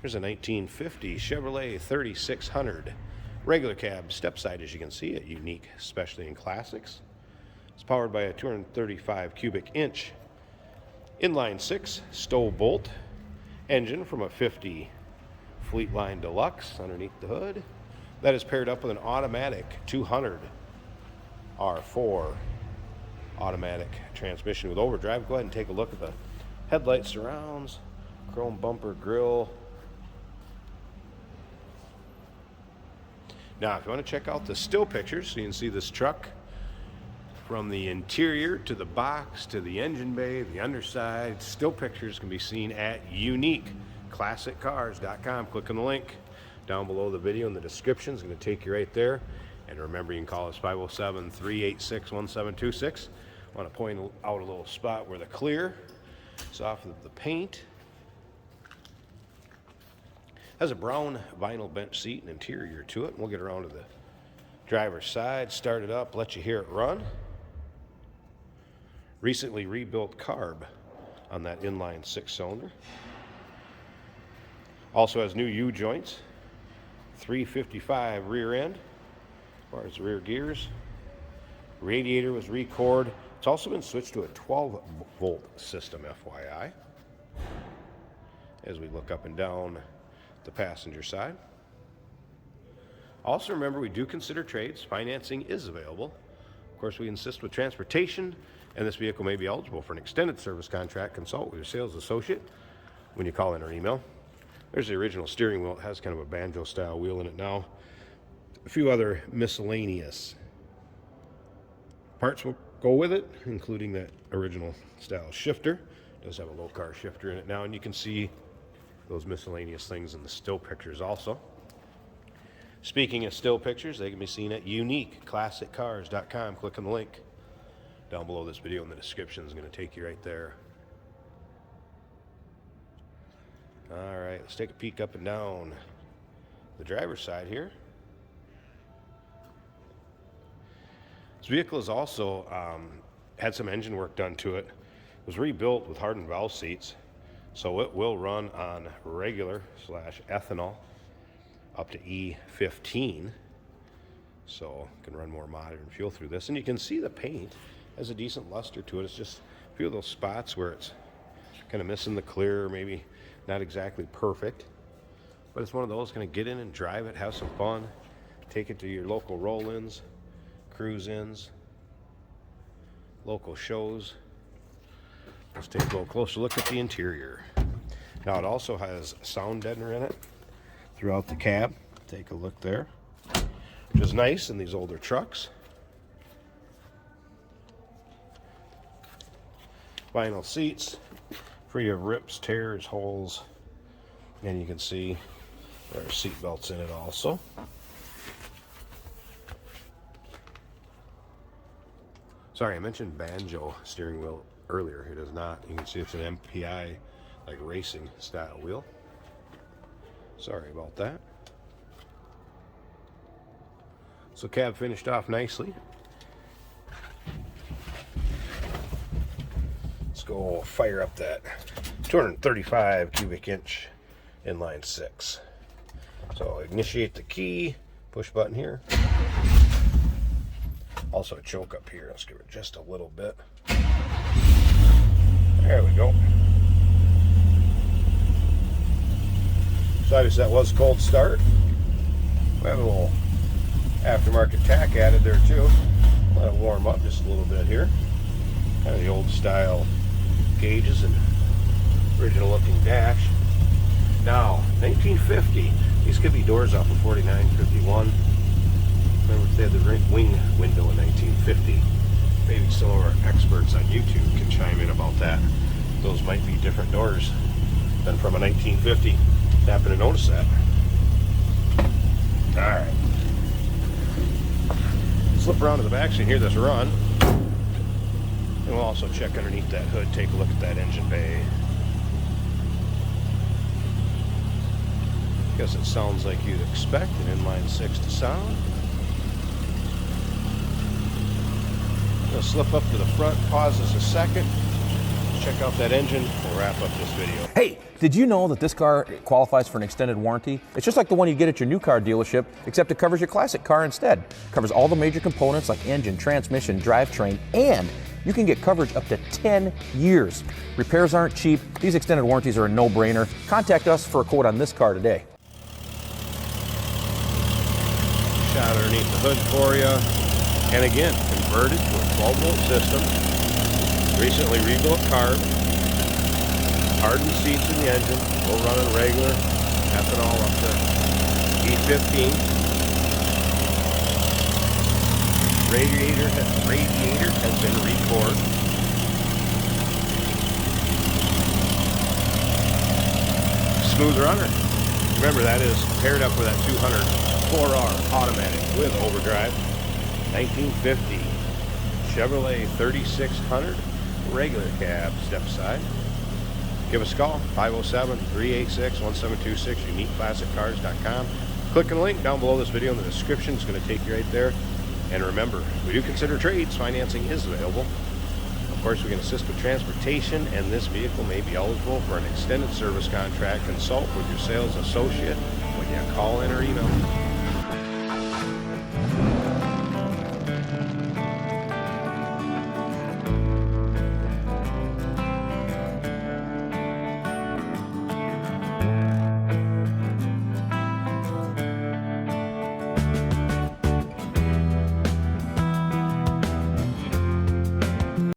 Here's a 1950 Chevrolet 3600 regular cab step side, as you can see, a unique, especially in classics. It's powered by a 235 cubic inch inline 6 Stow bolt engine from a 50 Fleetline Deluxe underneath the hood. That is paired up with an automatic 200 R4 automatic transmission with overdrive. Go ahead and take a look at the headlight surrounds, chrome bumper grille. Now, if you want to check out the still pictures, so you can see this truck from the interior to the box to the engine bay, the underside, still pictures can be seen at uniqueclassiccars.com. Click on the link down below the video in the description. It's going to take you right there. And remember, you can call us 507-386-1726. I want to point out a little spot where the clear is off of the paint. Has a brown vinyl bench seat and interior to it. We'll get around to the driver's side, start it up, let you hear it run. Recently rebuilt carb on that inline 6-cylinder. Also has new U-joints, 355 rear end, as far as the rear gears. Radiator was re-cored. It's also been switched to a 12-volt system, FYI. As we look up and down the passenger side. Also remember, we do consider trades. Financing is available. Of course, we insist with transportation, and this vehicle may be eligible for an extended service contract. Consult with your sales associate when you call in or email. There's the original steering wheel. It has kind of a banjo style wheel in it now. A few other miscellaneous parts will go with it, including that original style shifter. It does have a low car shifter in it now, and you can see those miscellaneous things in the still pictures also. Speaking of still pictures, they can be seen at uniqueclassiccars.com. Click on the link down below this video in the description. Is going to take you right there. All right, let's take a peek up and down the driver's side here. This vehicle has also had some engine work done to it. It was rebuilt with hardened valve seats, so it will run on regular / ethanol up to E15. So it can run more modern fuel through this. And you can see the paint has a decent luster to it. It's just a few of those spots where it's kind of missing the clear, maybe not exactly perfect. But it's one of those, going to get in and drive it, have some fun, take it to your local roll-ins, cruise-ins, local shows. Let's take a little closer look at the interior. Now, it also has sound deadener in it throughout the cab. Take a look there, which is nice in these older trucks. Vinyl seats, free of rips, tears, holes, and you can see there are seat belts in it also. Sorry, I mentioned banjo steering wheel earlier. It is not. You can see it's an MPI, like racing style wheel. Sorry about that. So cab finished off nicely. Let's go fire up that 235 cubic inch inline 6. So initiate the key, push button here. Also a choke up here. Let's give it just a little bit. There we go. So obviously that was cold start. We have a little aftermarket tack added there too. Let it warm up just a little bit here. Kind of the old style gauges and original looking dash. Now, 1950. These could be doors off of 4951. Remember, they had the wing window in 1950. Maybe some of our experts on YouTube can chime in about that. Those might be different doors than from a 1950. Happen to notice that. Alright. Slip around to the back so you can hear this run. And we'll also check underneath that hood, take a look at that engine bay. Guess it sounds like you'd expect an inline 6 to sound. Gonna slip up to the front, pause this a second, check out that engine. We'll wrap up this video. Hey, did you know that this car qualifies for an extended warranty? It's just like the one you get at your new car dealership, except it covers your classic car instead. It covers all the major components like engine, transmission, drivetrain, and you can get coverage up to 10 years. Repairs aren't cheap. These extended warranties are a no-brainer. Contact us for a quote on this car today. Shot underneath the hood for you. And again, converted to a 12-volt system. Recently rebuilt carb. Hardened seats in the engine. We'll run it regular. Ethanol up to E15. Radiator has been re-cored. Smooth runner. Remember, that is paired up with that 200 4R automatic with overdrive. 1950 Chevrolet 3600 regular cab step side. Give us a call, 507-386-1726, uniqueclassiccars.com. Click on the link down below this video in the description. It's going to take you right there. And remember, we do consider trades. Financing is available. Of course, we can assist with transportation, and this vehicle may be eligible for an extended service contract. Consult with your sales associate when you call in or email.